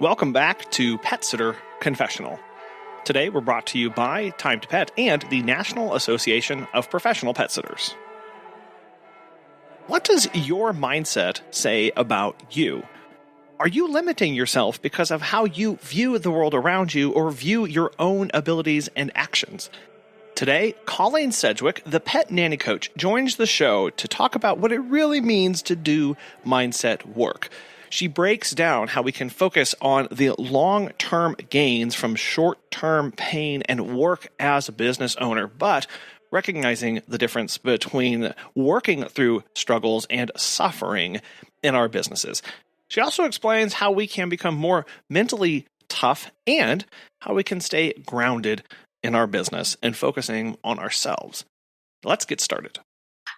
Welcome back to Pet Sitter Confessional. Today we're brought to you by Time to Pet and the National Association of Professional Pet Sitters. What does your mindset say about you? Are you limiting yourself because of how you view the world around you or view your own abilities and actions? Today, Colleen Sedgwick, the Pet Nanny Coach, joins the show to talk about what it really means to do mindset work. She breaks down how we can focus on the long-term gains from short-term pain and work as a business owner, but recognizing the difference between working through struggles and suffering in our businesses. She also explains how we can become more mentally tough and how we can stay grounded in our business and focusing on ourselves. Let's get started.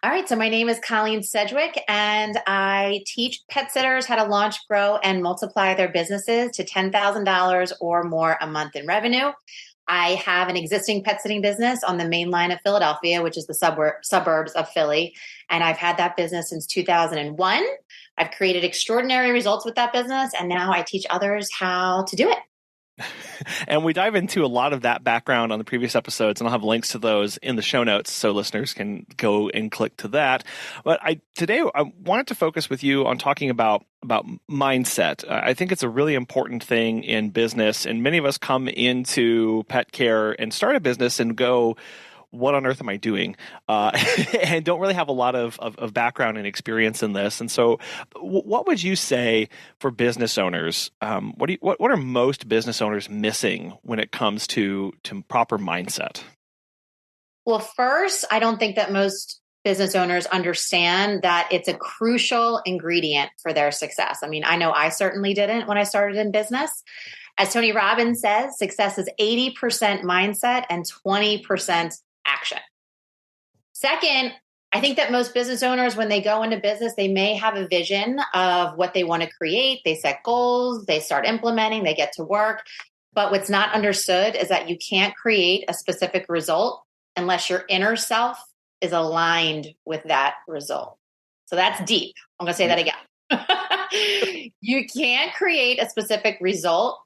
All right. So my name is Colleen Sedgwick, and I teach pet sitters how to launch, grow, and multiply their businesses to $10,000 or more a month in revenue. I have an existing pet sitting business on the main line of Philadelphia, which is the suburbs of Philly. And I've had that business since 2001. I've created extraordinary results with that business, and now I teach others how to do it. And we dive into a lot of that background on the previous episodes, and I'll have links to those in the show notes so listeners can go and click to that. But today I wanted to focus with you on talking about mindset. I think it's a really important thing in business, and many of us come into pet care and start a business and go, what on earth am I doing? And don't really have a lot of background and experience in this. And so what would you say for business owners? What are most business owners missing when it comes to proper mindset? Well, first, I don't think that most business owners understand that it's a crucial ingredient for their success. I mean, I know I certainly didn't when I started in business. As Tony Robbins says, success is 80% mindset and 20% action. Second, I think that most business owners, when they go into business, they may have a vision of what they want to create. They set goals, they start implementing, they get to work. But what's not understood is that you can't create a specific result unless your inner self is aligned with that result. So that's deep. I'm going to say that again. You can't create a specific result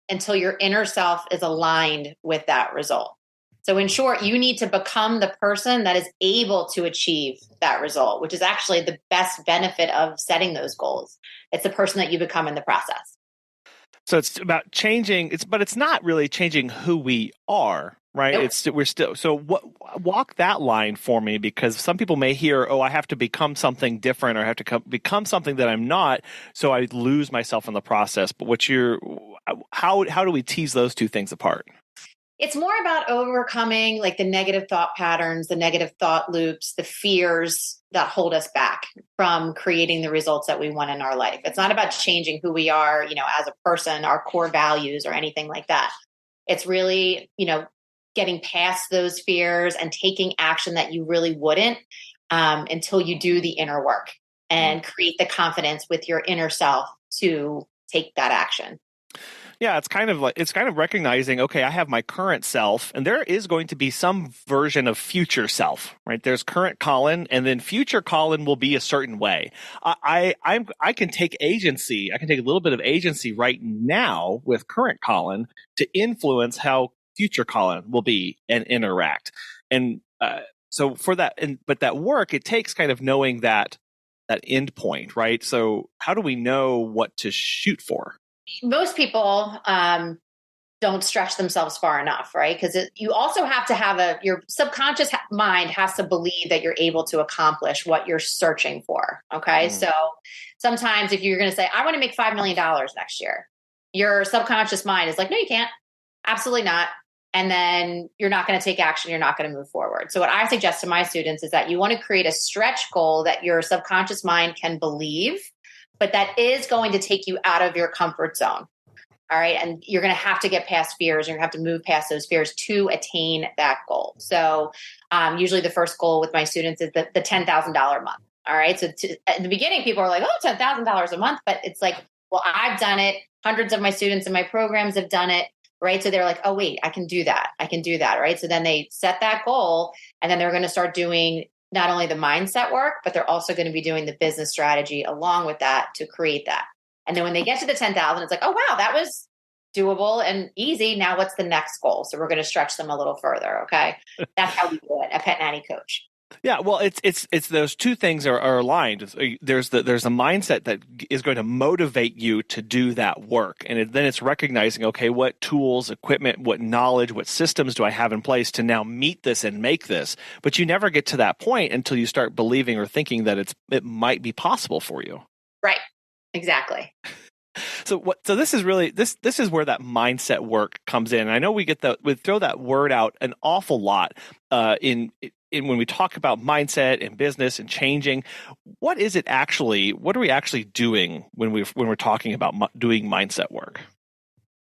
until your inner self is aligned with that result. So in short, you need to become the person that is able to achieve that result, which is actually the best benefit of setting those goals. It's the person that you become in the process. So it's about changing, but it's not really changing who we are, right? Nope. Walk that line for me, because some people may hear, I have to become something different, or I have to become something that I'm not, so I lose myself in the process. But how do we tease those two things apart? It's more about overcoming like the negative thought patterns, the negative thought loops, the fears that hold us back from creating the results that we want in our life. It's not about changing who we are, as a person, our core values or anything like that. It's really, getting past those fears and taking action that you really wouldn't until you do the inner work and create the confidence with your inner self to take that action. Yeah, it's kind of recognizing, okay, I have my current self, and there is going to be some version of future self, right? There's current Colin, and then future Colin will be a certain way. I can take agency. I can take a little bit of agency right now with current Colin to influence how future Colin will be and interact. And so for that, but that work, it takes kind of knowing that end point, right? So how do we know what to shoot for? Most people don't stretch themselves far enough, right? Because you also have to have your subconscious mind has to believe that you're able to accomplish what you're searching for. Okay. So sometimes if you're going to say, I want to make $5 million next year, your subconscious mind is like, no, you can't. Absolutely not. And then you're not going to take action. You're not going to move forward. So what I suggest to my students is that you want to create a stretch goal that your subconscious mind can believe, but that is going to take you out of your comfort zone. All right. And you're going to have to get past fears. You're going to have to move past those fears to attain that goal. So usually the first goal with my students is the $10,000 a month. All right. So at the beginning, people are like, $10,000 a month. But it's like, well, I've done it. Hundreds of my students in my programs have done it. Right. So they're like, oh, wait, I can do that. I can do that. Right. So then they set that goal, and then they're going to start doing not only the mindset work, but they're also going to be doing the business strategy along with that to create that. And then when they get to the 10,000, it's like, oh, wow, that was doable and easy. Now what's the next goal? So we're going to stretch them a little further. Okay. That's how we do it at Pet Nanny Coach. Yeah, well, it's those two things are aligned. There's a mindset that is going to motivate you to do that work, and then it's recognizing, okay, what tools, equipment, what knowledge, what systems do I have in place to now meet this and make this? But you never get to that point until you start believing or thinking that it might be possible for you. Right. Exactly. So this is really this is where that mindset work comes in. And I know we throw that word out an awful lot in when we talk about mindset and business and changing. What is it actually? What are we actually doing when we're talking about doing mindset work?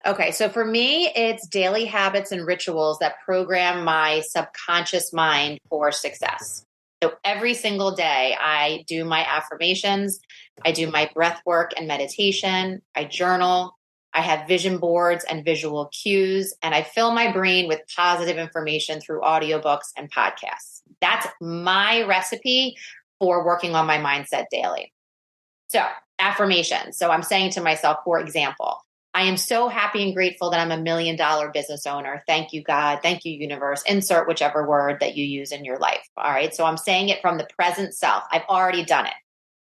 Okay, so for me, it's daily habits and rituals that program my subconscious mind for success. So every single day, I do my affirmations, I do my breath work and meditation, I journal, I have vision boards and visual cues, and I fill my brain with positive information through audiobooks and podcasts. That's my recipe for working on my mindset daily. So affirmations. So I'm saying to myself, for example, I am so happy and grateful that I'm $1 million business owner. Thank you, God. Thank you, universe. Insert whichever word that you use in your life. All right. So I'm saying it from the present self. I've already done it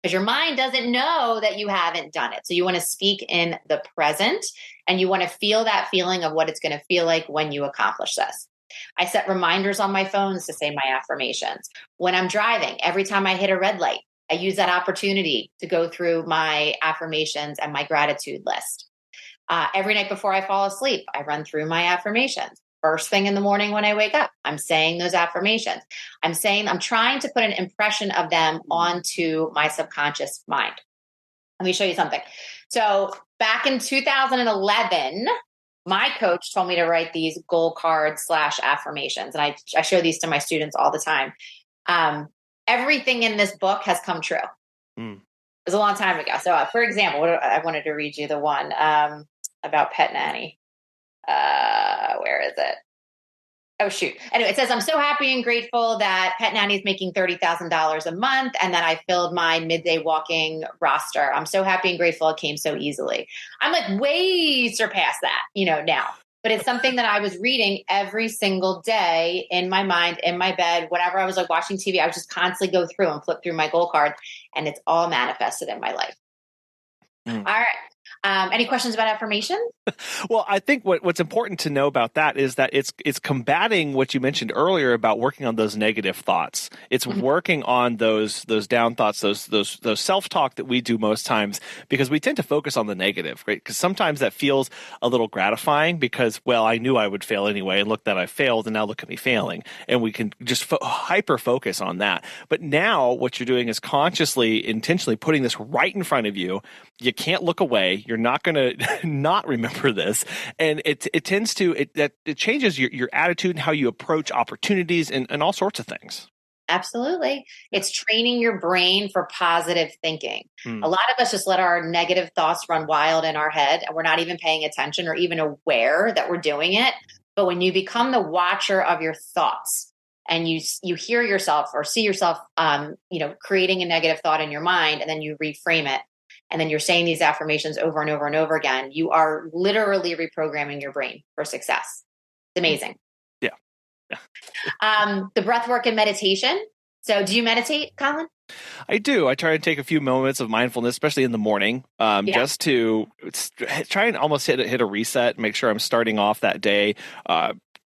because your mind doesn't know that you haven't done it. So you want to speak in the present and you want to feel that feeling of what it's going to feel like when you accomplish this. I set reminders on my phones to say my affirmations. When I'm driving, every time I hit a red light, I use that opportunity to go through my affirmations and my gratitude list. Every night before I fall asleep, I run through my affirmations. First thing in the morning when I wake up, I'm saying those affirmations. I'm trying to put an impression of them onto my subconscious mind. Let me show you something. So back in 2011, my coach told me to write these goal cards / affirmations. And I show these to my students all the time. Everything in this book has come true. It was a long time ago. So for example, I wanted to read you the one about Pet Nanny. Where is it? Oh, shoot. Anyway, it says, I'm so happy and grateful that Pet Nanny is making $30,000 a month and that I filled my midday walking roster. I'm so happy and grateful it came so easily. I'm like way surpast that, now. But it's something that I was reading every single day in my mind, in my bed, whenever I was like watching TV, I would just constantly go through and flip through my goal card, and it's all manifested in my life. All right. Any questions about affirmation? Well, I think what's important to know about that is that it's combating what you mentioned earlier about working on those negative thoughts. It's working on those down thoughts, those self-talk that we do most times, because we tend to focus on the negative, right? Because sometimes that feels a little gratifying because, well, I knew I would fail anyway, and look that I failed, and now look at me failing, and we can just hyper focus on that. But now what you're doing is consciously, intentionally putting this right in front of you. You can't look away. You're not going to not remember this, and it changes your attitude and how you approach opportunities and all sorts of things. Absolutely. It's training your brain for positive thinking. A lot of us just let our negative thoughts run wild in our head, and we're not even paying attention or even aware that we're doing it. But when you become the watcher of your thoughts and you hear yourself or see yourself, creating a negative thought in your mind, and then you reframe it, and then you're saying these affirmations over and over and over again, you are literally reprogramming your brain for success. It's amazing. Yeah. The breath work and meditation. So do you meditate, Colin? I do. I try to take a few moments of mindfulness, especially in the morning, just to try and almost hit a reset, make sure I'm starting off that day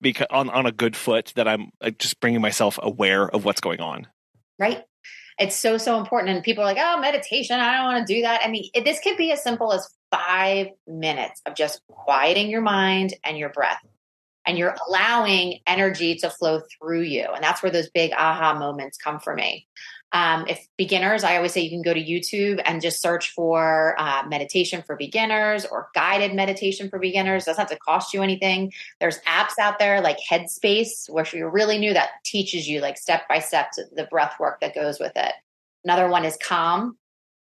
because on a good foot, that I'm just bringing myself aware of what's going on. Right. It's so, so important. And people are like, oh, meditation, I don't want to do that. I mean, this could be as simple as 5 minutes of just quieting your mind and your breath. And you're allowing energy to flow through you. And that's where those big aha moments come for me. If beginners, I always say you can go to YouTube and just search for meditation for beginners or guided meditation for beginners. It doesn't have to cost you anything. There's apps out there like Headspace, where you're really new, that teaches you like step by step the breath work that goes with it. Another one is Calm.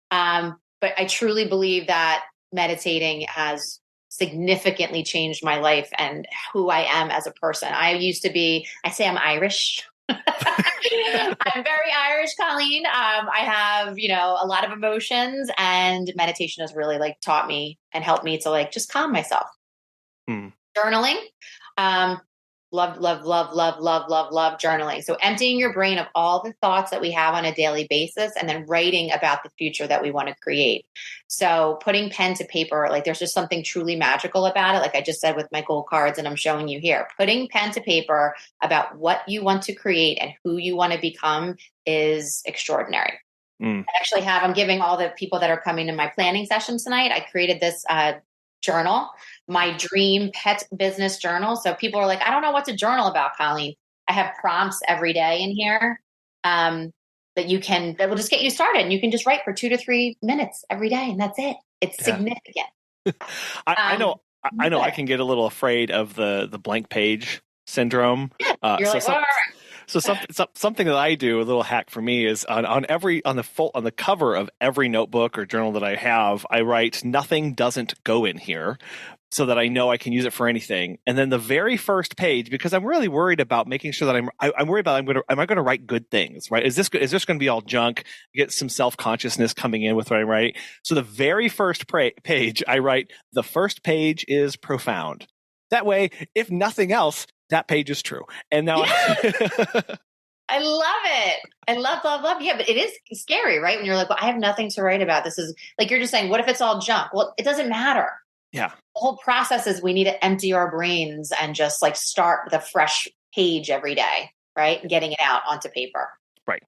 But I truly believe that meditating has significantly changed my life and who I am as a person. I say I'm Irish. I'm very Irish, Colleen. I have, a lot of emotions, and meditation has really like taught me and helped me to like just calm myself. Mm. Journaling. Love, love, love, love, love, love, love journaling. So emptying your brain of all the thoughts that we have on a daily basis and then writing about the future that we want to create. So putting pen to paper, like there's just something truly magical about it. Like I just said with my goal cards, and I'm showing you here, putting pen to paper about what you want to create and who you want to become is extraordinary. Mm. I'm giving all the people that are coming to my planning session tonight, I created this journal, my dream pet business journal. So people are like, I don't know what to journal about, Colleen. I have prompts every day in here that will just get you started. And you can just write for 2 to 3 minutes every day. And that's it. It's significant. I know I can get a little afraid of the blank page syndrome. You're like, So something that I do, a little hack for me, is on the cover of every notebook or journal that I have, I write "nothing doesn't go in here," so that I know I can use it for anything. And then the very first page, because I'm really worried about making sure that I'm worried about am I going to write good things, right? Is this going to be all junk? Get some self-consciousness coming in with what I write. So the very first page, I write, the first page is profound. That way, if nothing else, that page is true. And now I love it. I love, love, love. Yeah, but it is scary, right? When you're like, well, I have nothing to write about. This is like, you're just saying, what if it's all junk? Well, it doesn't matter. Yeah. The whole process is we need to empty our brains and just like start with a fresh page every day, right? And getting it out onto paper. Right.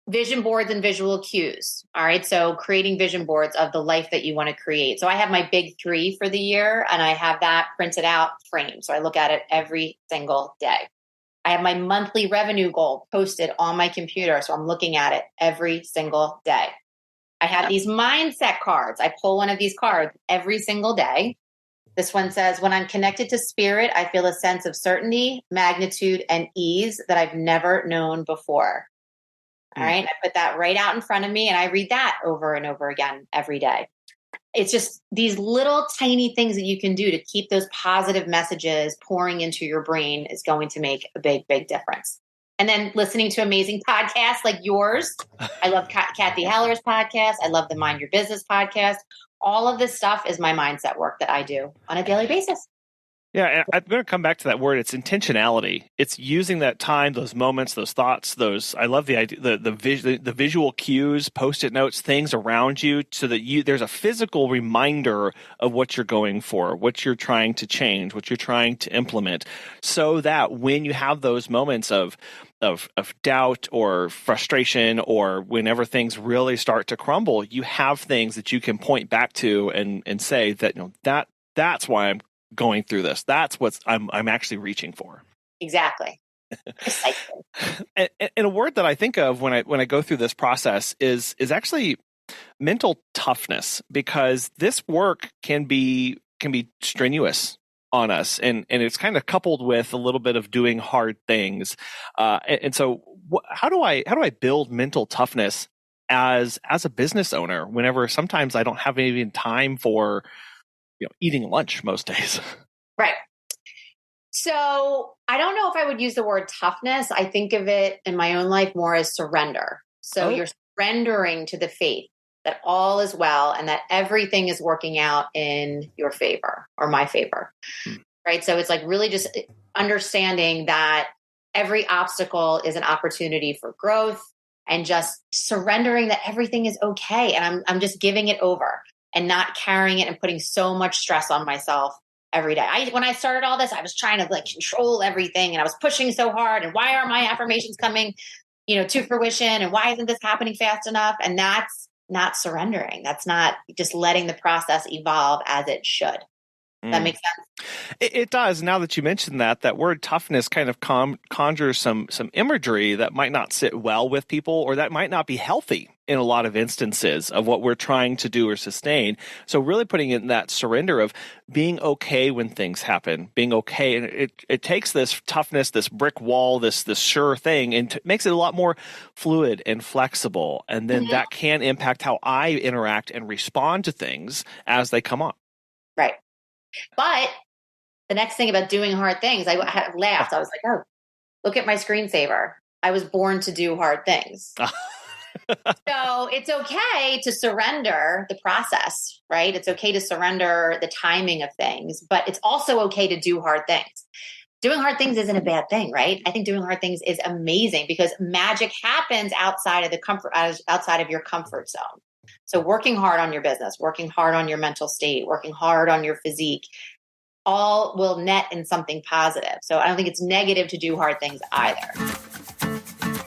Vision boards and visual cues. All right. So creating vision boards of the life that you want to create. So I have my big 3 for the year, and I have that printed out, framed. So I look at it every single day. I have my monthly revenue goal posted on my computer. So I'm looking at it every single day. I have these mindset cards. I pull one of these cards every single day. This one says, when I'm connected to spirit, I feel a sense of certainty, magnitude, and ease that I've never known before. All right. I put that right out in front of me, and I read that over and over again every day. It's just these little tiny things that you can do to keep those positive messages pouring into your brain is going to make a big, big difference. And then listening to amazing podcasts like yours. I love Kathy Heller's podcast. I love the Mind Your Business podcast. All of this stuff is my mindset work that I do on a daily basis. Yeah, and I'm going to come back to that word. It's intentionality. It's using that time, those moments, those thoughts, I love the idea, the visual cues, Post-it notes, things around you, so that there's a physical reminder of what you're going for, what you're trying to change, what you're trying to implement, so that when you have those moments of doubt or frustration, or whenever things really start to crumble, you have things that you can point back to and say that that's why I'm going through this. That's what I'm actually reaching for. Exactly. and a word that I think of when I go through this process is actually mental toughness, because this work can be strenuous on us, and it's kind of coupled with a little bit of doing hard things. And so how do I build mental toughness as a business owner whenever sometimes I don't have even time for eating lunch most days? Right. So I don't know if I would use the word toughness. I think of it in my own life more as surrender. So you're surrendering to the faith that all is well and that everything is working out in your favor or my favor. Right. So it's like really just understanding that every obstacle is an opportunity for growth, and just surrendering that everything is okay. And I'm just giving it over and not carrying it and putting so much stress on myself every day. When I started all this, I was trying to like control everything, and I was pushing so hard. And why are my affirmations coming, to fruition? And why isn't this happening fast enough? And that's not surrendering. That's not just letting the process evolve as it should. Does that make sense? It does. Now that you mentioned that word toughness kind of conjures some imagery that might not sit well with people, or that might not be healthy in a lot of instances of what we're trying to do or sustain. So really putting in that surrender of being okay when things happen, being okay. And it takes this toughness, this brick wall, this sure thing, and makes it a lot more fluid and flexible. And then that can impact how I interact and respond to things as they come up. Right. But the next thing about doing hard things, I laughed. I was like, oh, Look at my screensaver. I was born to do hard things. So it's okay to surrender the process, right? It's okay to surrender the timing of things, but it's also okay to do hard things. Doing hard things isn't a bad thing, right? I think doing hard things is amazing because magic happens outside of your comfort zone. So working hard on your business, working hard on your mental state, working hard on your physique, all will net in something positive. So I don't think it's negative to do hard things either.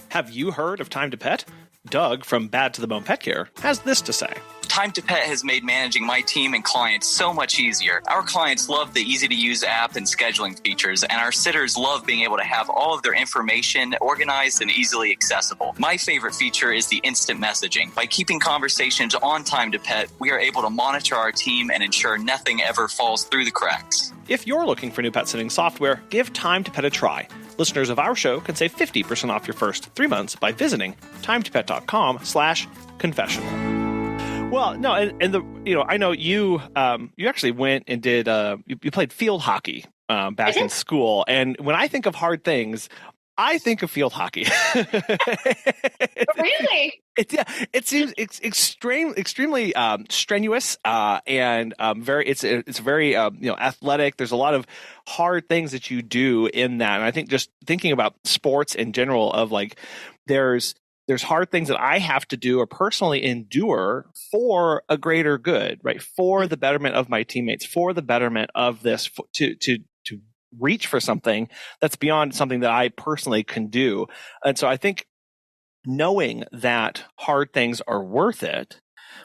Have you heard of Time to Pet? Doug from Bad to the Bone Pet Care has this to say. Time to Pet has made managing my team and clients so much easier. Our clients love the easy-to-use app and scheduling features, and our sitters love being able to have all of their information organized and easily accessible. My favorite feature is the instant messaging. By keeping conversations on Time to Pet, we are able to monitor our team and ensure nothing ever falls through the cracks. If you're looking for new pet sitting software, give Time to Pet a try. Listeners of our show can save 50% off your first 3 months by visiting timetopet.com/confessional. Well, no, I know you actually went and did you played field hockey back in school, and when I think of hard things, I think of field hockey. Really? It seems extremely strenuous and it's very athletic. There's a lot of hard things that you do in that, and I think just thinking about sports in general, of like there's hard things that I have to do or personally endure for a greater good, right? For the betterment of my teammates, for the betterment of this, to reach for something that's beyond something that I personally can do. And so I think knowing that hard things are worth it,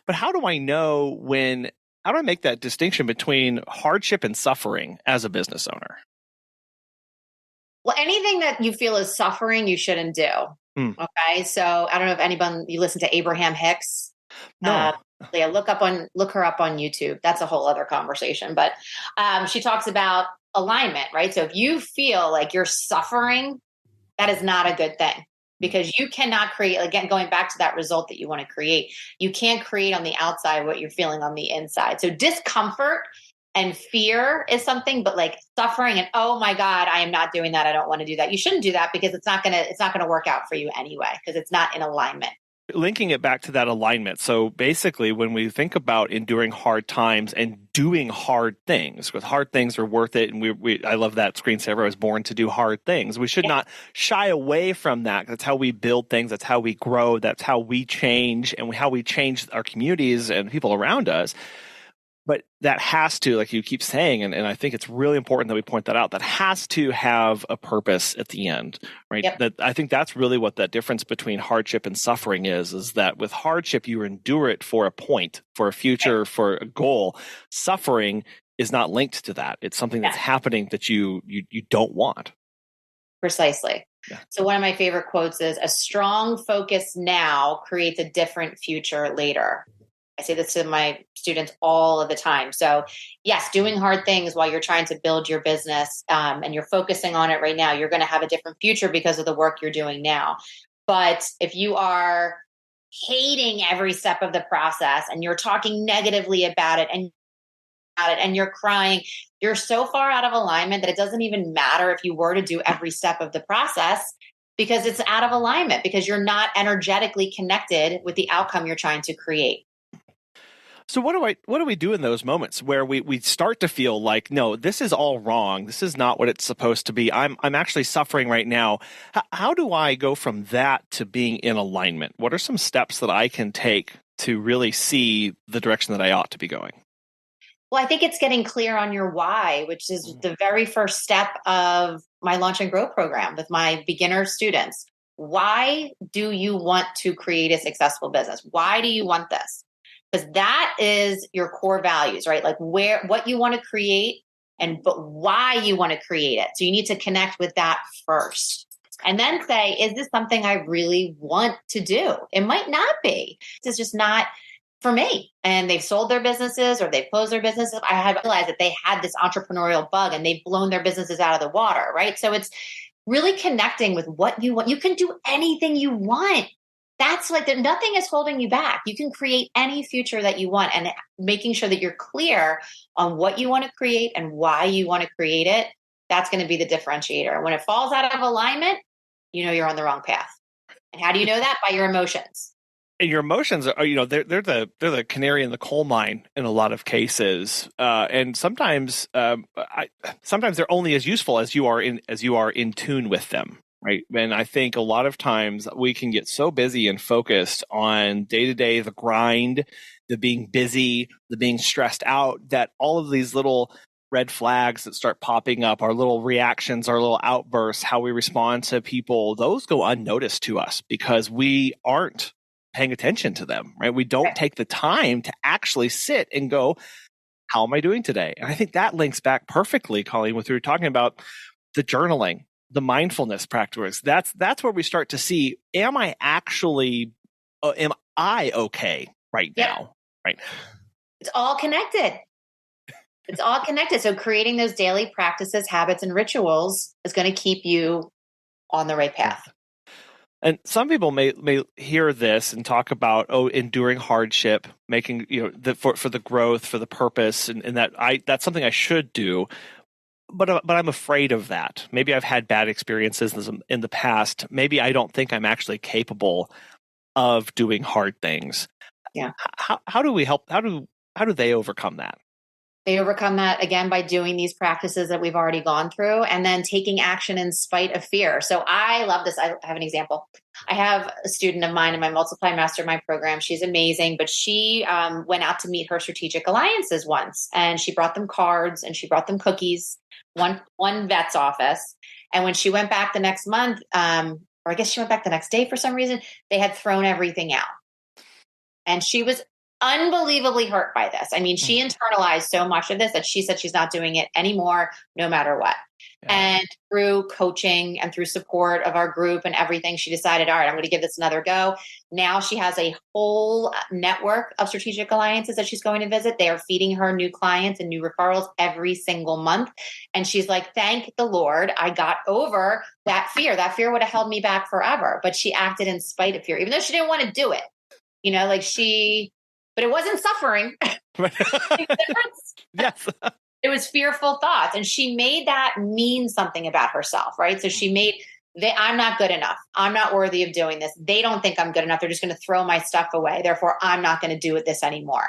but how do I make that distinction between hardship and suffering as a business owner? Well, anything that you feel is suffering, you shouldn't do. Okay. So I don't know if you listen to Abraham Hicks. No. Look her up on YouTube. That's a whole other conversation, but she talks about alignment, right? So if you feel like you're suffering, that is not a good thing, because you cannot create, again, going back to that result that you want to create, you can't create on the outside what you're feeling on the inside. So discomfort and fear is something, but like suffering and, oh my God, I am not doing that. I don't want to do that. You shouldn't do that, because it's not going to work out for you anyway, because it's not in alignment. Linking it back to that alignment. So basically, when we think about enduring hard times and doing hard things, with hard things are worth it. And I love that screensaver. I was born to do hard things. We should not shy away from that. That's how we build things. That's how we grow. That's how we change, and how we change our communities and people around us. But that has to, like you keep saying, and I think it's really important that we point that out, that has to have a purpose at the end, right? Yep. That I think that's really what that difference between hardship and suffering is that with hardship, you endure it for a point, for a future, for a goal. Suffering is not linked to that. It's something that's happening that you don't want. Precisely. Yeah. So one of my favorite quotes is, "A strong focus now creates a different future later." I say this to my students all of the time. So yes, doing hard things while you're trying to build your business and you're focusing on it right now, you're going to have a different future because of the work you're doing now. But if you are hating every step of the process and you're talking negatively about it and you're crying, you're so far out of alignment that it doesn't even matter if you were to do every step of the process, because it's out of alignment, because you're not energetically connected with the outcome you're trying to create. So what do we do in those moments where we start to feel like, no, this is all wrong. This is not what it's supposed to be. I'm actually suffering right now. How do I go from that to being in alignment? What are some steps that I can take to really see the direction that I ought to be going? Well, I think it's getting clear on your why, which is the very first step of my Launch and Grow program with my beginner students. Why do you want to create a successful business? Why do you want this? Because that is your core values, right? Like what you want to create but why you want to create it. So you need to connect with that first. And then say, is this something I really want to do? It might not be. It's just not for me. And they've sold their businesses or they've closed their businesses. I have realized that they had this entrepreneurial bug and they've blown their businesses out of the water, right? So it's really connecting with what you want. You can do anything you want. That's like nothing is holding you back. You can create any future that you want, and making sure that you're clear on what you want to create and why you want to create it. That's going to be the differentiator. When it falls out of alignment, you know you're on the wrong path. And how do you know that? By your emotions. And your emotions are, they're the canary in the coal mine in a lot of cases. And sometimes they're only as useful as you are in tune with them. Right. And I think a lot of times we can get so busy and focused on day to day, the grind, the being busy, the being stressed out, that all of these little red flags that start popping up, our little reactions, our little outbursts, how we respond to people, those go unnoticed to us because we aren't paying attention to them. Right. We don't take the time to actually sit and go, how am I doing today? And I think that links back perfectly, Colleen, with what we were talking about, the journaling, the mindfulness practice. That's where we start to see, am I okay right now? Right. It's all connected. It's all connected. So creating those daily practices, habits, and rituals is going to keep you on the right path. And some people may hear this and talk about, enduring hardship, making, for the growth, for the purpose, and that's something I should do. But I'm afraid of that. Maybe I've had bad experiences in the past. Maybe I don't think I'm actually capable of doing hard things. Yeah. How do we help? How do they overcome that? They overcome that, again, by doing these practices that we've already gone through and then taking action in spite of fear. So I love this. I have an example. I have a student of mine in my Multiply Mastermind program. She's amazing, but she went out to meet her strategic alliances once, and she brought them cards and she brought them cookies, one vet's office. And when she went back the next month, or I guess she went back the next day for some reason, they had thrown everything out. And she was unbelievably hurt by this. I mean, she internalized so much of this that she said she's not doing it anymore, no matter what. Yeah. And through coaching and through support of our group and everything, she decided, all right, I'm going to give this another go. Now she has a whole network of strategic alliances that she's going to visit. They are feeding her new clients and new referrals every single month. And she's like, thank the Lord, I got over that fear. That fear would have held me back forever. But she acted in spite of fear, even though she didn't want to do it. But it wasn't suffering. Yes. It was fearful thoughts. And she made that mean something about herself, right? So she made, I'm not good enough. I'm not worthy of doing this. They don't think I'm good enough. They're just going to throw my stuff away. Therefore, I'm not going to do this anymore.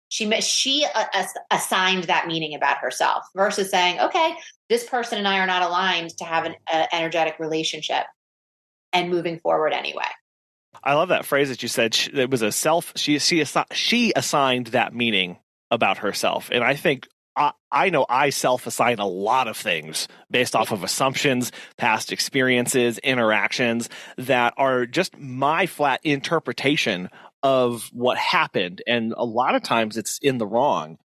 She assigned that meaning about herself versus saying, okay, this person and I are not aligned to have an energetic relationship and moving forward anyway. I love that phrase that you said. It was she assigned that meaning about herself. And I think I know I self-assign a lot of things based off of assumptions, past experiences, interactions that are just my flat interpretation of what happened. And a lot of times it's in the wrong.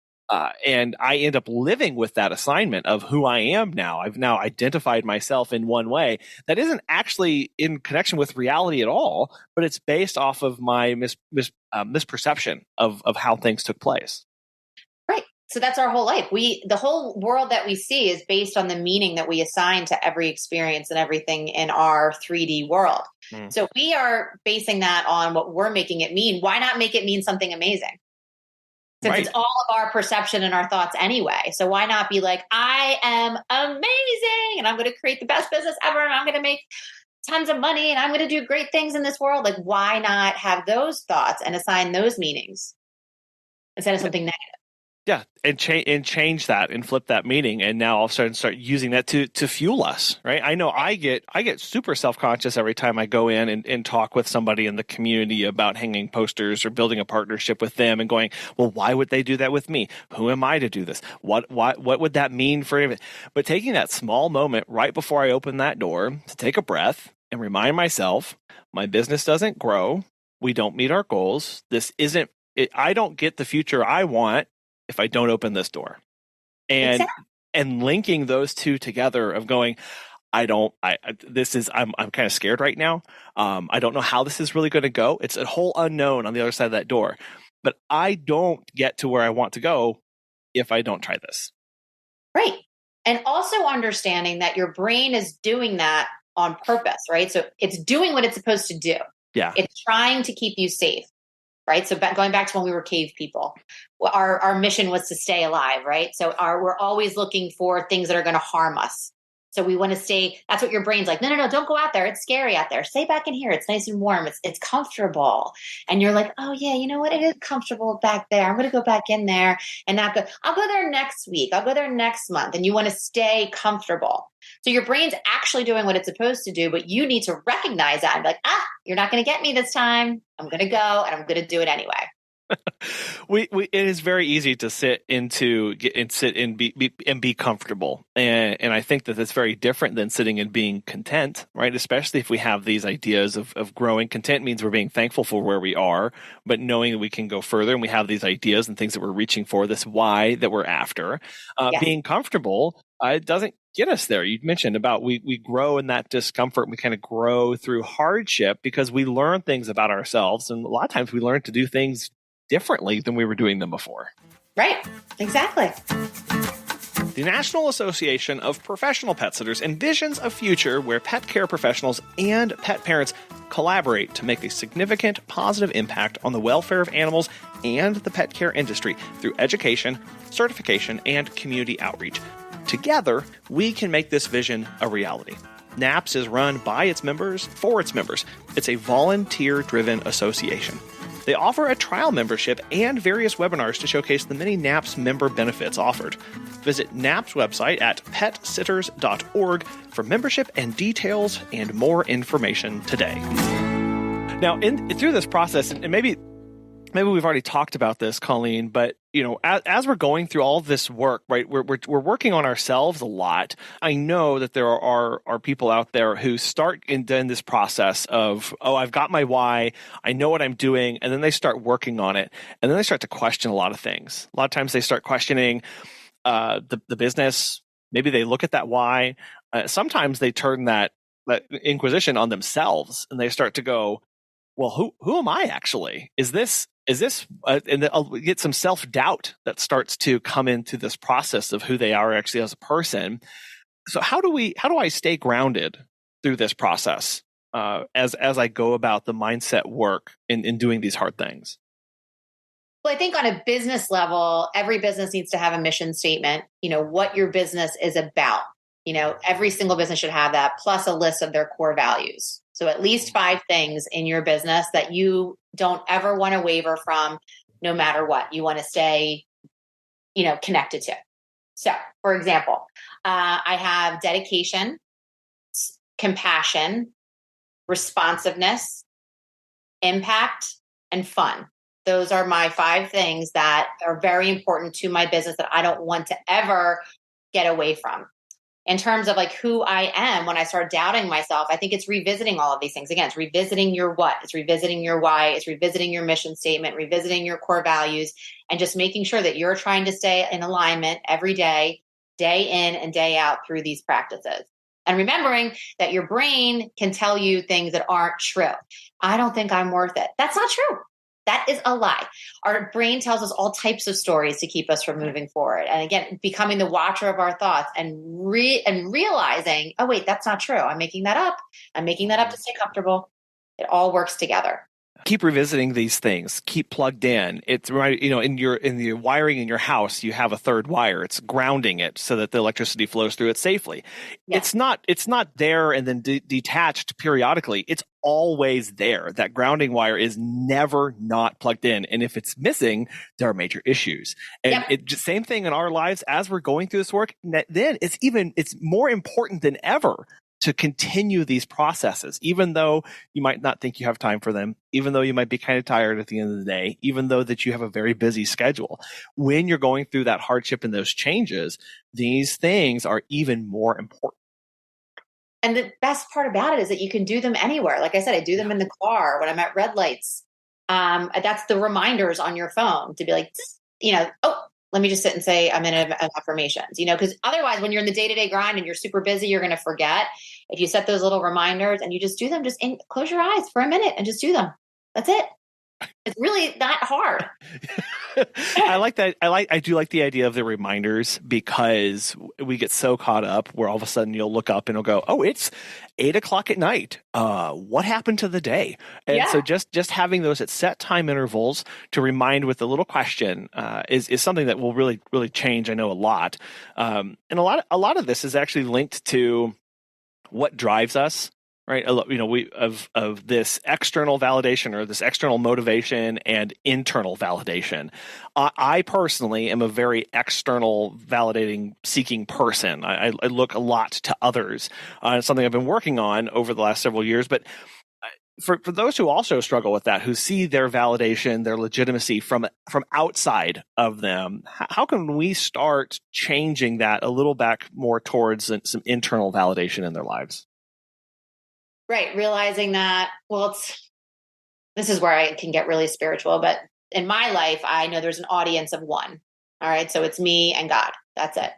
And I end up living with that assignment of who I am now. I've now identified myself in one way that isn't actually in connection with reality at all, but it's based off of my misperception of how things took place. Right. So that's our whole life. The whole world that we see is based on the meaning that we assign to every experience and everything in our 3D world. So we are basing that on what we're making it mean. Why not make it mean something amazing? Since it's all of our perception and our thoughts anyway. So why not be like, I am amazing and I'm going to create the best business ever and I'm going to make tons of money and I'm going to do great things in this world. Like, why not have those thoughts and assign those meanings instead of something negative? Yeah, and change that and flip that meaning, and now all of a sudden start using that to fuel us, right? I know I get super self-conscious every time I go in and talk with somebody in the community about hanging posters or building a partnership with them, and going, well, why would they do that with me? Who am I to do this? What would that mean for anything? But taking that small moment right before I open that door to take a breath and remind myself, my business doesn't grow. We don't meet our goals. This isn't it. I don't get the future I want if I don't open this door. And linking those two together of going, I'm kind of scared right now. I don't know how this is really going to go. It's a whole unknown on the other side of that door, but I don't get to where I want to go if I don't try this. Right. And also understanding that your brain is doing that on purpose, right? So it's doing what it's supposed to do. Yeah. It's trying to keep you safe. Right. So going back to when we were cave people, our mission was to stay alive. Right. So we're always looking for things that are going to harm us. So we want to stay, that's what your brain's like, no, don't go out there. It's scary out there. Stay back in here. It's nice and warm. It's comfortable. And you're like, oh yeah, you know what? It is comfortable back there. I'm going to go back in there and not go, I'll go there next week. I'll go there next month. And you want to stay comfortable. So your brain's actually doing what it's supposed to do, but you need to recognize that and be like, you're not going to get me this time. I'm going to go and I'm going to do it anyway. It is very easy to sit and be comfortable, and I think that that's very different than sitting and being content, right? Especially if we have these ideas of growing. Content means we're being thankful for where we are, but knowing that we can go further, and we have these ideas and things that we're reaching for, this why that we're after. Yes. Being comfortable, it doesn't get us there. You mentioned about we grow in that discomfort. We kind of grow through hardship because we learn things about ourselves, and a lot of times we learn to do things differently than we were doing them before. Right. Exactly. The National Association of Professional Pet Sitters envisions a future where pet care professionals and pet parents collaborate to make a significant positive impact on the welfare of animals and the pet care industry through education, certification, and community outreach. Together, we can make this vision a reality. NAPS is run by its members for its members. It's a volunteer-driven association. They offer a trial membership and various webinars to showcase the many NAPS member benefits offered. Visit NAPS website at petsitters.org for membership and details and more information today. Now, through this process, and maybe we've already talked about this, Colleen, but as we're going through all this work, right, we're working on ourselves a lot. I know that there are people out there who start in this process of, I've got my why, I know what I'm doing, and then they start working on it, and then they start to question a lot of things. A lot of times they start questioning the business. Maybe they look at that why. Sometimes they turn that inquisition on themselves, and they start to go, well, who am I actually? Is this, and then I'll get some self-doubt that starts to come into this process of who they are actually as a person. So how do I stay grounded through this process as I go about the mindset work in doing these hard things? Well, I think on a business level, every business needs to have a mission statement, what your business is about. Every single business should have that, plus a list of their core values. So at least 5 things in your business that you don't ever want to waver from, no matter what. You want to stay, connected to. So, for example, I have dedication, compassion, responsiveness, impact, and fun. Those are my 5 things that are very important to my business that I don't want to ever get away from. In terms of who I am, when I start doubting myself, I think it's revisiting all of these things. Again, it's revisiting your what, it's revisiting your why, it's revisiting your mission statement, revisiting your core values, and just making sure that you're trying to stay in alignment every day, day in and day out through these practices. And remembering that your brain can tell you things that aren't true. I don't think I'm worth it. That's not true. That is a lie. Our brain tells us all types of stories to keep us from moving forward. And again, becoming the watcher of our thoughts and realizing, oh, wait, that's not true. I'm making that up. I'm making that up to stay comfortable. It all works together. Keep revisiting these things. Keep plugged in. It's right, in the wiring in your house, you have a third wire. It's grounding it so that the electricity flows through it safely. Yeah. It's not there and then detached periodically. It's always there. That grounding wire is never not plugged in. And if it's missing, there are major issues. And same thing in our lives as we're going through this work. Then it's more important than ever to continue these processes, even though you might not think you have time for them, even though you might be kind of tired at the end of the day, even though that you have a very busy schedule. When you're going through that hardship and those changes, these things are even more important. And the best part about it is that you can do them anywhere. Like I said, I do them in the car when I'm at red lights. That's the reminders on your phone to be like, let me just sit and say I'm in affirmations, because otherwise when you're in the day-to-day grind and you're super busy, you're going to forget. If you set those little reminders and you just do them, close your eyes for a minute and just do them. That's it. It's really not hard. I like that. I do like the idea of the reminders, because we get so caught up where all of a sudden you'll look up and you'll go, oh, it's 8:00 at night. What happened to the day? And so just having those at set time intervals to remind with a little question is something that will really, really change, I know, a lot. And a lot of this is actually linked to what drives us. Right, we of this external validation or this external motivation and internal validation. I personally am a very external validating seeking person. I look a lot to others. It's something I've been working on over the last several years. But for those who also struggle with that, who see their validation, their legitimacy from outside of them, how can we start changing that a little back more towards some internal validation in their lives? Right. Realizing that, this is where I can get really spiritual, but in my life, I know there's an audience of one. All right. So it's me and God. That's it.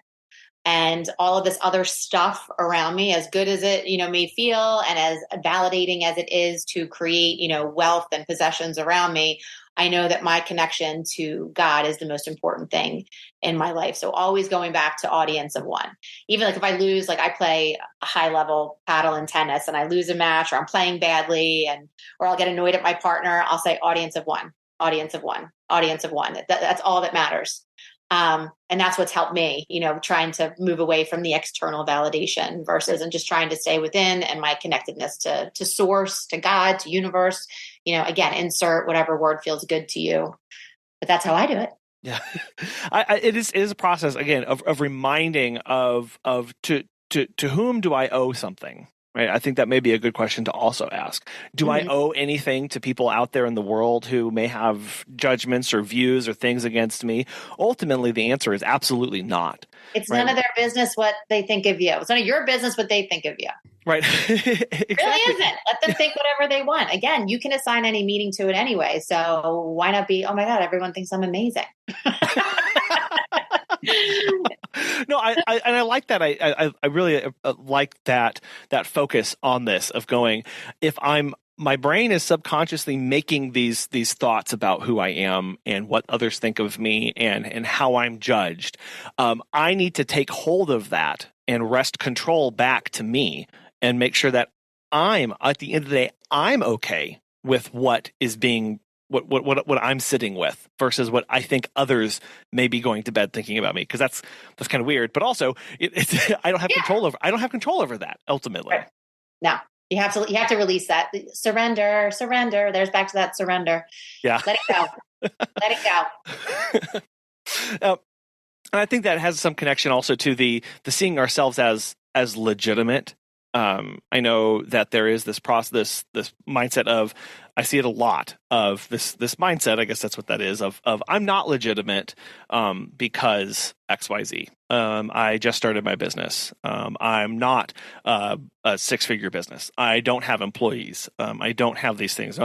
And all of this other stuff around me, as good as it, may feel, and as validating as it is to create, wealth and possessions around me, I know that my connection to God is the most important thing in my life. So always going back to audience of one. Even like if I lose, like I play a high level paddle and tennis and I lose a match, or I'm playing badly, or I'll get annoyed at my partner, I'll say audience of one, audience of one, audience of one. That's all that matters. And that's what's helped me, trying to move away from the external validation and just trying to stay within, and my connectedness to source, to God, to universe, again, insert whatever word feels good to you, but that's how I do it. Yeah. It is a process, again, of reminding to whom do I owe something? Right. I think that may be a good question to also ask. Do I owe anything to people out there in the world who may have judgments or views or things against me? Ultimately, the answer is absolutely not. It's none of their business what they think of you. It's none of your business what they think of you. Right. Exactly. It really isn't. Let them think whatever they want. Again, you can assign any meaning to it anyway. So why not be, oh my God, everyone thinks I'm amazing. No, I like that. I really like that focus on this of going, if my brain is subconsciously making these thoughts about who I am and what others think of me and how I'm judged. I need to take hold of that and wrest control back to me and make sure that at the end of the day, I'm okay with what is being what I'm sitting with versus what I think others may be going to bed thinking about me, because that's kind of weird. But also, I don't have control over that ultimately. Right. No, you have to release that. Surrender. There's back to that surrender. Yeah, let it go. Let it go. And I think that has some connection also to the seeing ourselves as legitimate. I know that there is this process, this mindset of, I see it a lot of this mindset. I guess that's what that is of I'm not legitimate because XYZ. I just started my business. I'm not a 6-figure business. I don't have employees. I don't have these things.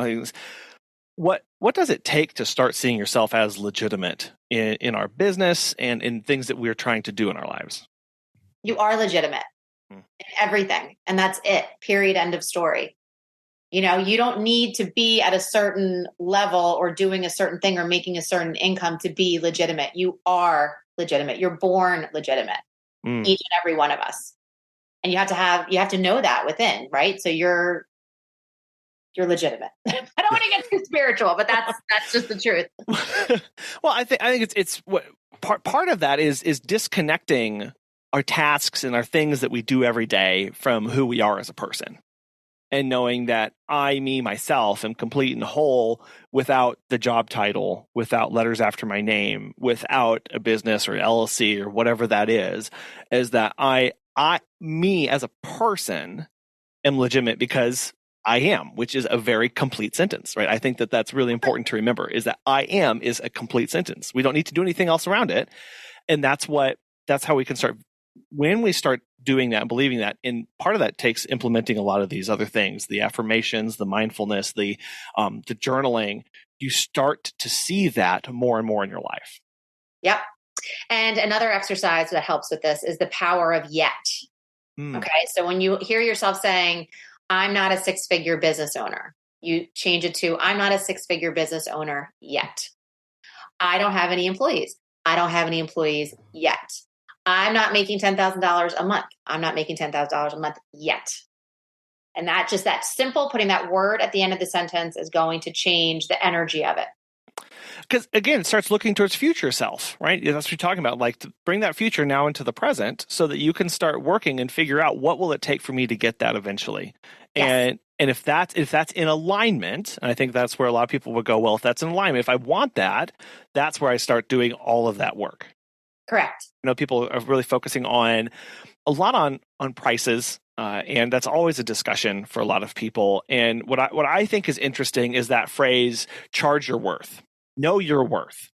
What does it take to start seeing yourself as legitimate in our business and in things that we're trying to do in our lives? You are legitimate in everything. And that's it. Period. End of story. You don't need to be at a certain level or doing a certain thing or making a certain income to be legitimate. You are legitimate. You're born legitimate. Each and every one of us. And you have to know that within, right? So you're legitimate. I don't want to get too spiritual, but that's just the truth. Well, I think it's what part of that is disconnecting our tasks and our things that we do every day from who we are as a person, and knowing that myself, am complete and whole without the job title, without letters after my name, without a business or LLC or whatever that is that me as a person am legitimate because I am, which is a very complete sentence, right? I think that that's really important to remember, is that I am is a complete sentence. We don't need to do anything else around it. And that's how we can start. When we start doing that and believing that, and part of that takes implementing a lot of these other things, the affirmations, the mindfulness, the journaling, you start to see that more and more in your life. Yep. And another exercise that helps with this is the power of yet. Okay. So when you hear yourself saying, I'm not a 6-figure business owner, You change it to, I'm not a 6-figure business owner yet. I don't have any employees. I don't have any employees yet. I'm not making $10,000 a month. I'm not making $10,000 a month yet. And that simple, putting that word at the end of the sentence is going to change the energy of it. Because again, it starts looking towards future self, right? That's what you're talking about, like to bring that future now into the present so that you can start working and figure out what will it take for me to get that eventually. Yes. And if that's in alignment, and I think that's where a lot of people would go, well, if that's in alignment, if I want that, that's where I start doing all of that work. Correct. People are really focusing on a lot on prices. And that's always a discussion for a lot of people. And what I think is interesting is that phrase, charge your worth, know your worth.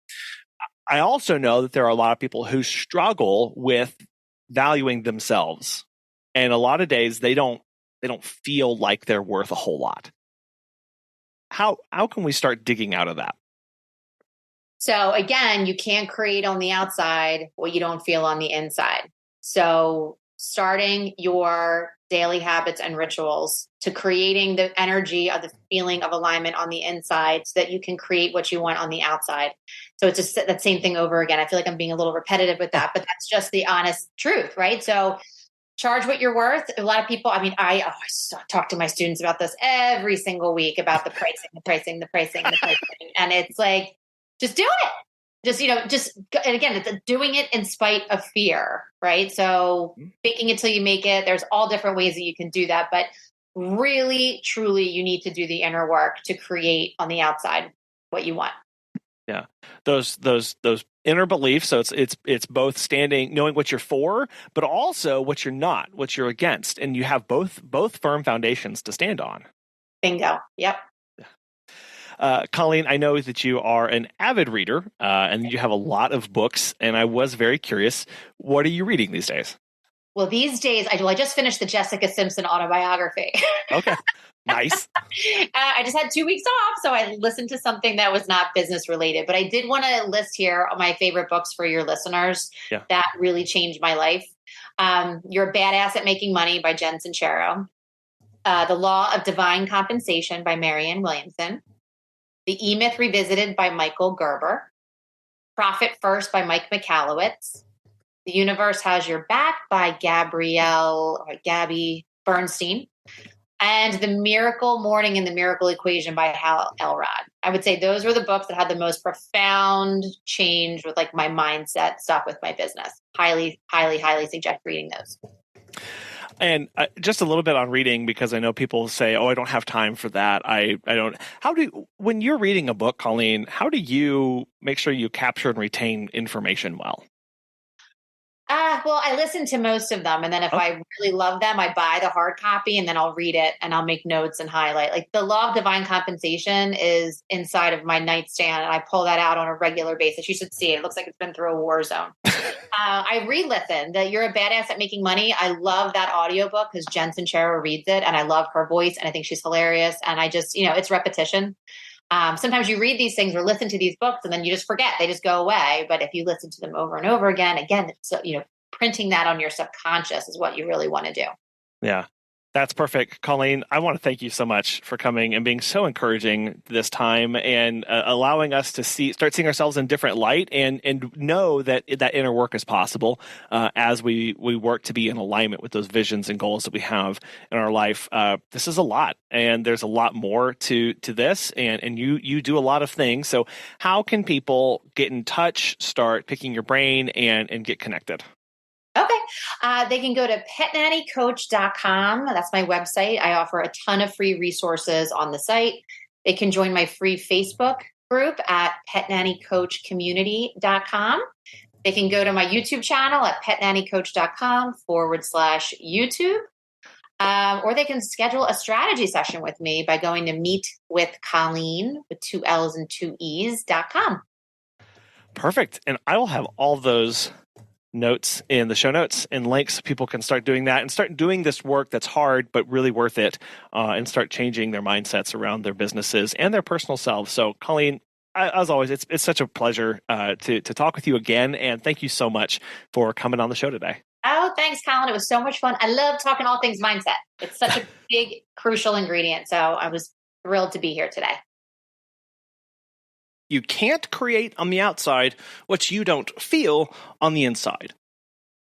I also know that there are a lot of people who struggle with valuing themselves. And a lot of days they don't feel like they're worth a whole lot. How can we start digging out of that? So again, you can't create on the outside what you don't feel on the inside. So starting your daily habits and rituals to creating the energy of the feeling of alignment on the inside so that you can create what you want on the outside. So it's just that same thing over again. I feel like I'm being a little repetitive with that, but that's just the honest truth, right? So charge what you're worth. A lot of people, I talk to my students about this every single week about the pricing. And it's like, just do it. And again, it's doing it in spite of fear, right? So faking it till you make it. There's all different ways that you can do that, but really, truly, you need to do the inner work to create on the outside what you want. Yeah, those inner beliefs. So it's both knowing what you're for, but also what you're not, what you're against, and you have both firm foundations to stand on. Bingo. Yep. Colleen, I know that you are an avid reader and you have a lot of books, and I was very curious, what are you reading these days? Well, these days, I just finished the Jessica Simpson autobiography. Okay, nice. I just had 2 weeks off, so I listened to something that was not business related. But I did want to list here my favorite books for your listeners that really changed my life. You're a Badass at Making Money by Jen Sincero. The Law of Divine Compensation by Marianne Williamson. The E-Myth Revisited by Michael Gerber. Profit First by Mike Michalowicz. The Universe Has Your Back by Gabby Bernstein. And The Miracle Morning and the Miracle Equation by Hal Elrod. I would say those were the books that had the most profound change with like my mindset stuff with my business. Highly, highly, highly suggest reading those. And just a little bit on reading, because I know people say, "Oh, I don't have time for that." I don't. When you're reading a book, Colleen, how do you make sure you capture and retain information well? Well, I listen to most of them. And then if I really love them, I buy the hard copy and then I'll read it and I'll make notes and highlight. Like the Law of Divine Compensation is inside of my nightstand and I pull that out on a regular basis. You should see it. It looks like it's been through a war zone. I re-listen that You're a Badass at Making Money. I love that audiobook because Jen Sincero reads it and I love her voice and I think she's hilarious. And I just, it's repetition. Sometimes you read these things or listen to these books and then you just forget, they just go away. But if you listen to them over and over again, it's, printing that on your subconscious is what you really want to do. Yeah, that's perfect. Colleen, I want to thank you so much for coming and being so encouraging this time and allowing us to start seeing ourselves in different light and know that inner work is possible as we work to be in alignment with those visions and goals that we have in our life. This is a lot, and there's a lot more to this, and you do a lot of things. So how can people get in touch, start picking your brain, and get connected? Okay. They can go to petnannycoach.com. That's my website. I offer a ton of free resources on the site. They can join my free Facebook group at petnannycoachcommunity.com. They can go to my YouTube channel at petnannycoach.com/YouTube. Or they can schedule a strategy session with me by going to meetwithcolleen with 2 L's and 2 E's.com. Perfect. And I will have all those notes in the show notes and links so people can start doing that and start doing this work that's hard but really worth it and start changing their mindsets around their businesses and their personal selves. So Colleen, as always, it's such a pleasure to talk with you again, and thank you so much for coming on the show today. Oh, thanks, Colin. It was so much fun. I love talking all things mindset. It's such a big, crucial ingredient. So I was thrilled to be here today. You can't create on the outside what you don't feel on the inside.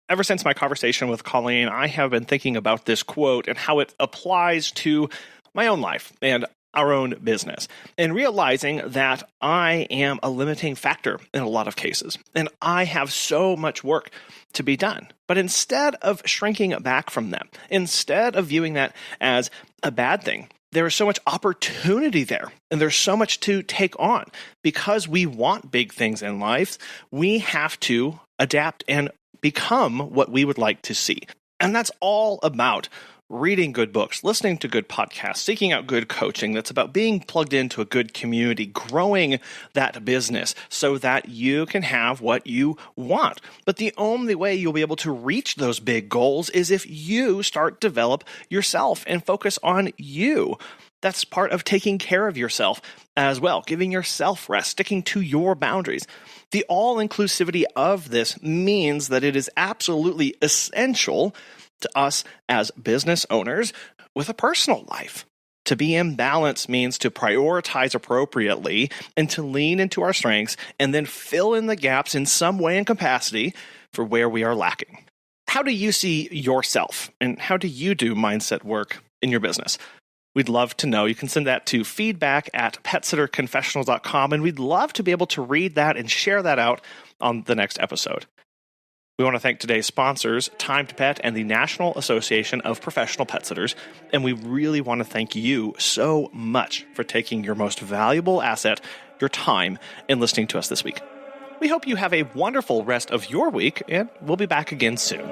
Ever since my conversation with Colleen, I have been thinking about this quote and how it applies to my own life and our own business, and realizing that I am a limiting factor in a lot of cases, and I have so much work to be done. But instead of shrinking back from them, instead of viewing that as a bad thing, there is so much opportunity there, and there's so much to take on. Because we want big things in life, we have to adapt and become what we would like to see. And that's all about reading good books, listening to good podcasts, seeking out good coaching. That's about being plugged into a good community, growing that business so that you can have what you want. But the only way you'll be able to reach those big goals is if you start to develop yourself and focus on you. That's part of taking care of yourself as well, giving yourself rest, sticking to your boundaries. The all-inclusivity of this means that it is absolutely essential to us as business owners with a personal life. To be in balance means to prioritize appropriately and to lean into our strengths and then fill in the gaps in some way and capacity for where we are lacking. How do you see yourself, and how do you do mindset work in your business? We'd love to know. You can send that to feedback@petsitterconfessional.com, and we'd love to be able to read that and share that out on the next episode. We want to thank today's sponsors, Time to Pet and the National Association of Professional Pet Sitters, and we really want to thank you so much for taking your most valuable asset, your time, and listening to us this week. We hope you have a wonderful rest of your week, and we'll be back again soon.